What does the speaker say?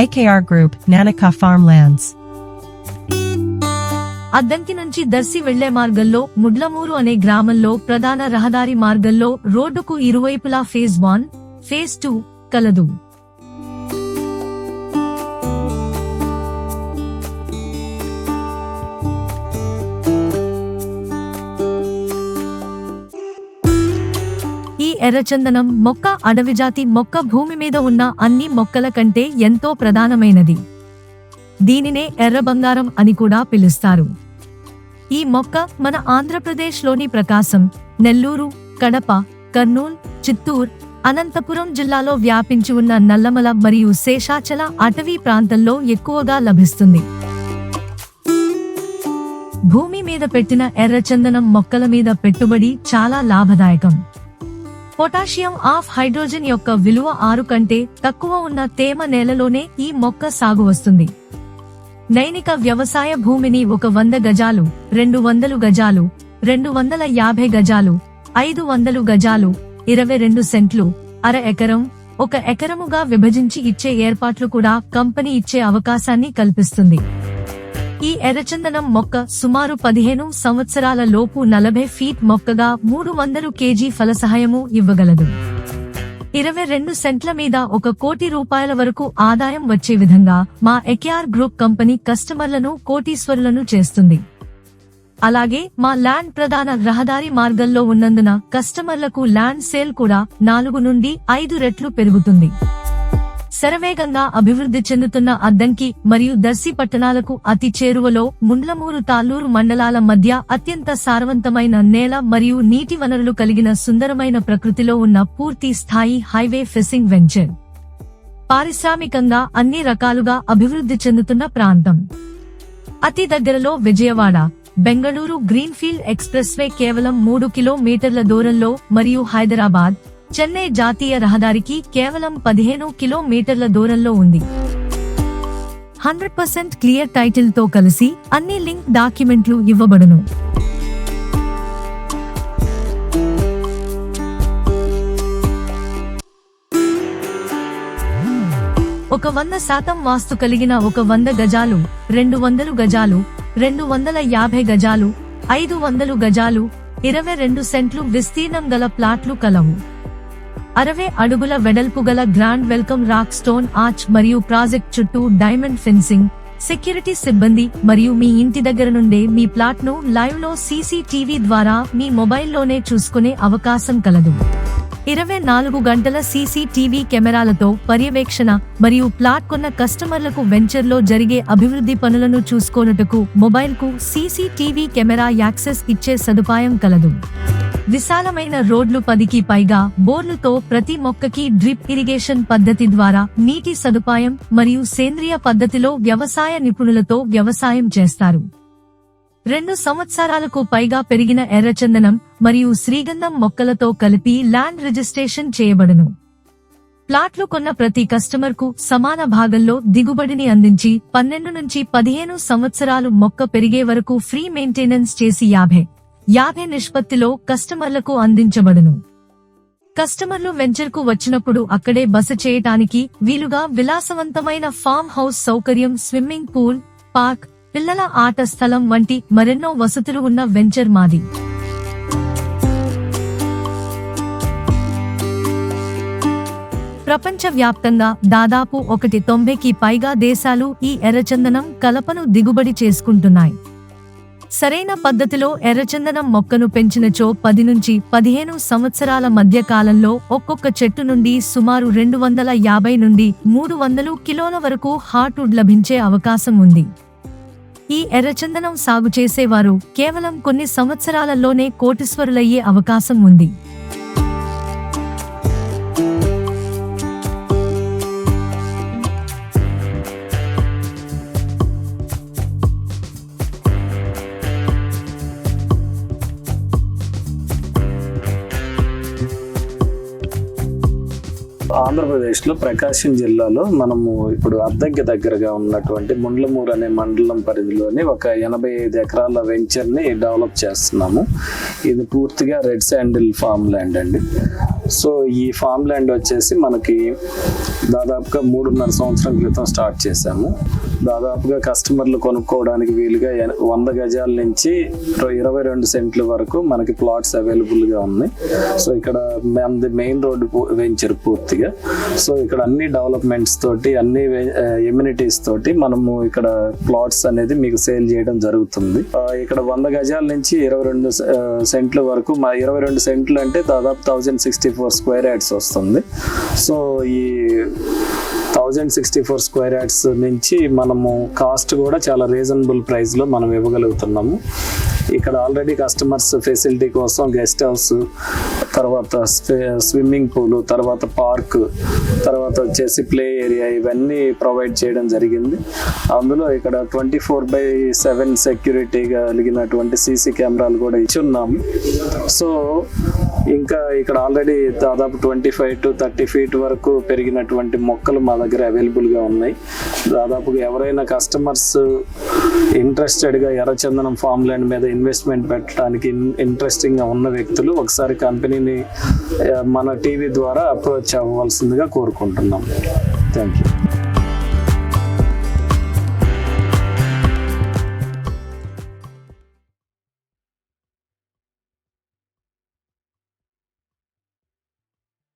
AKR Group, Nanika Farmlands. Addanki నుంచి దర్శి వెళ్లే మార్గంలో ముడ్లమూరు అనే గ్రామంలో ప్రధాన రహదారి మార్గంలో రోడ్డుకు ఇరువైపులా ఫేజ్ 1, ఫేజ్ 2 కలదు. ఈ ఎర్రచందనం మొక్క అడవిజాతి మొక్క భూమి మీద ఉన్న అన్ని మొక్కల కంటే ఎంతో ప్రధానమైనది. దీనినే ఎర్ర బంగారం అని కూడా పిలుస్తారు. ఈ మొక్క మన ఆంధ్రప్రదేశ్లోని ప్రకాశం, నెల్లూరు, కడప, కర్నూల్, చిత్తూర్, అనంతపురం జిల్లాలో వ్యాపించి ఉన్న నల్లమల మరియు శేషాచల అటవీ ప్రాంతంలో ఎక్కువగా లభిస్తుంది. భూమి మీద పెట్టిన ఎర్రచందనం మొక్కల మీద పెట్టుబడి చాలా లాభదాయకం. పొటాషియం ఆఫ్ హైడ్రోజన్ యొక్క విలువ 6 కంటే తక్కువ ఉన్న తేమ నేలలోనే ఈ మొక్క సాగు వస్తుంది. నైనిక వ్యవసాయ భూమిని 100 గజాలు, 200 గజాలు, 250 గజాలు, 500 గజాలు, 22 సెంట్లు, అర ఎకరం, 1 ఎకరముగా విభజించి ఇచ్చే ఏర్పాట్లు కూడా కంపెనీ ఇచ్చే అవకాశాన్ని కల్పిస్తుంది. ఈ ఎర్రచందనం మొక్క సుమారు 15 సంవత్సరాల లోపు 40 ఫీట్ మొక్కగా 300 కేజీ ఫలసహాయము ఇవ్వగలదు. 22 సెంట్ల మీద 1 కోటి రూపాయల వరకు ఆదాయం వచ్చే విధంగా మా AKR గ్రూప్ కంపెనీ కస్టమర్లను కోటీశ్వరులను చేస్తుంది. అలాగే మా ల్యాండ్ ప్రధాన రహదారి మార్గంలో ఉన్నందున కస్టమర్లకు ల్యాండ్ సేల్ కూడా 4 నుండి 5 రెట్లు పెరుగుతుంది. శరవేగంగా అభివృద్ధి చెందుతున్న అద్దంకి మరియు దర్శి పట్టణాలకు అతి చేరువలో ముండ్లమూరు తాళ్లూరు మండలాల మధ్య అత్యంత సారవంతమైన నేల మరియు నీటి వనరులు కలిగిన సుందరమైన ప్రకృతిలో ఉన్న పూర్తి స్థాయి హైవే ఫెసింగ్ వెంచర్. పారిశ్రామికంగా అన్ని రకాలుగా అభివృద్ధి చెందుతున్న ప్రాంతం. అతి దగ్గరలో Vijayawada, Bengaluru greenfield express way కేవలం 3 కిలోమీటర్ల దూరంలో మరియు హైదరాబాద్, చెన్నై జాతీయ రహదారికి కేవలం 15 కిలోమీటర్ల దూరంలో ఉంది. 100% క్లియర్ టైటిల్ తో కలిసి అన్ని లింక్ డాక్యుమెంట్లు ఇవ్వబడును. ఒక 100% వాస్తు కలిగిన 100 గజాలు, 200 గజాలు, 250 గజాలు, 500 గజాలు, 22 సెంట్లు విస్తీర్ణం గల ప్లాట్లు కలవు. 60 అడుగుల వెడల్పు గల grand welcome rock stone arch మరియు ప్రాజెక్ట్ చుట్టూ డైమండ్ ఫెన్సింగ్, సెక్యూరిటీ సిబ్బంది మరియు మీ ఇంటి దగ్గర నుండే మీ ప్లాట్ ను లైవ్ లో CCTV ద్వారా మీ మొబైల్లోనే చూసుకునే అవకాశం కలదు. 24 గంటల CCTV కెమెరాలతో పర్యవేక్షణ మరియు ప్లాట్ కొన్న కస్టమర్లకు వెంచర్లో జరిగే అభివృద్ధి పనులను చూసుకోనుటకు మొబైల్ కు CCTV కెమెరా యాక్సెస్ ఇచ్చే సదుపాయం కలదు. విశాలమైన రోడ్లు, 10కి పైగా బోర్లుతో ప్రతి మొక్కకి డ్రిప్ ఇరిగేషన్ పద్ధతి ద్వారా నీటి సదుపాయం మరియు సేంద్రియ పద్ధతిలో వ్యవసాయ నిపుణులతో వ్యవసాయం చేస్తారు. 2 సంవత్సరాలకు పైగా పెరిగిన ఎర్రచందనం మరియు శ్రీగంధం మొక్కలతో కలిపి ల్యాండ్ రిజిస్ట్రేషన్ చేయబడును. ప్లాట్లు కొన్న ప్రతి కస్టమర్ కు సమాన భాగంలో దిగుబడిని అందించి 12 నుంచి 15 సంవత్సరాలు మొక్క పెరిగే వరకు ఫ్రీ మెయింటెనెన్స్ చేసి 50 నిష్పత్తిలో కస్టమర్లకు అందించబడును. కస్టమర్లు వెంచర్ కు వచ్చినప్పుడు అక్కడే బస చేయటానికి వీలుగా విలాసవంతమైన ఫామ్ హౌస్ సౌకర్యం, స్విమ్మింగ్ పూల్, పార్క్, పిల్లల ఆట స్థలం వంటి మరెన్నో వసతులు ఉన్న వెంచర్ మాది. ప్రపంచవ్యాప్తంగా దాదాపు 190కి పైగా దేశాలు ఈ ఎర్రచందనం కలపను దిగుబడి చేసుకుంటున్నాయి. సరైన పద్ధతిలో ఎర్రచందనం మొక్కను పెంచినచో 10 నుంచి 15 సంవత్సరాల మధ్య కాలంలో ఒక్కొక్క చెట్టు నుండి సుమారు 250 నుండి 300 కిలోల వరకు హార్ట్వుడ్ లభించే అవకాశం ఉంది. ఈ ఎర్రచందనం సాగు చేసేవారు కేవలం కొన్ని సంవత్సరాలలోనే కోటీశ్వరులయ్యే అవకాశం ఉంది. ఆంధ్రప్రదేశ్లో ప్రకాశం జిల్లాలో మనము ఇప్పుడు అద్దంకి దగ్గరగా ఉన్నటువంటి ముండ్లమూరు అనే మండలం పరిధిలోని ఒక 85 ఎకరాల వెంచర్ని డెవలప్ చేస్తున్నాము. ఇది పూర్తిగా రెడ్ శాండిల్ ఫామ్ ల్యాండ్ అండి. సో ఈ ఫామ్ ల్యాండ్ వచ్చేసి మనకి దాదాపుగా 3.5 సంవత్సరం క్రితం స్టార్ట్ చేశాము. దాదాపుగా కస్టమర్లు కొనుక్కోవడానికి వీలుగా 100 గజాల నుంచి 22 సెంట్ల వరకు మనకి ప్లాట్స్ అవైలబుల్గా ఉన్నాయి. సో ఇక్కడ మనది మెయిన్ రోడ్డు వెంచర్ పూర్తిగా. సో ఇక్కడ అన్ని డెవలప్మెంట్స్ తోటి, అన్ని ఎమ్యూనిటీస్ తోటి మనము ఇక్కడ ప్లాట్స్ అనేది మీకు సేల్ చేయడం జరుగుతుంది. ఇక్కడ 100 గజాల నుంచి 22 సెంట్ల వరకు, 22 సెంట్లు అంటే దాదాపు 1064 స్క్వేర్ యార్డ్స్ వస్తుంది. సో ఈ 1064 స్క్వేర్ యార్డ్స్ నుంచి మనము కాస్ట్ కూడా చాలా రీజనబుల్ ప్రైస్లో మనం ఇవ్వగలుగుతున్నాము. ఇక్కడ ఆల్రెడీ కస్టమర్స్ ఫెసిలిటీ కోసం గెస్ట్ హౌస్, తర్వాత స్విమ్మింగ్ పూల్, తర్వాత పార్క్, తర్వాత వచ్చేసి ప్లే ఏరియా ఇవన్నీ ప్రొవైడ్ చేయడం జరిగింది. అందులో ఇక్కడ 24/7 సెక్యూరిటీ కలిగినటువంటి సీసీ కెమెరాలు కూడా ఇచ్చి ఉన్నాము. సో ఇంకా ఇక్కడ ఆల్రెడీ దాదాపు 25 to 30 feet వరకు పెరిగినటువంటి మొక్కలు మా దగ్గర అవైలబుల్గా ఉన్నాయి. దాదాపుగా ఎవరైనా కస్టమర్స్ ఇంట్రెస్టెడ్గా ఎర్రచందనం ఫామ్ ల్యాండ్ మీద ఇన్వెస్ట్మెంట్ పెట్టడానికి ఇంట్రెస్టింగ్గా ఉన్న వ్యక్తులు ఒకసారి కంపెనీని మన టీవీ ద్వారా అప్రోచ్ అవ్వాల్సిందిగా కోరుకుంటున్నాం. Thank you.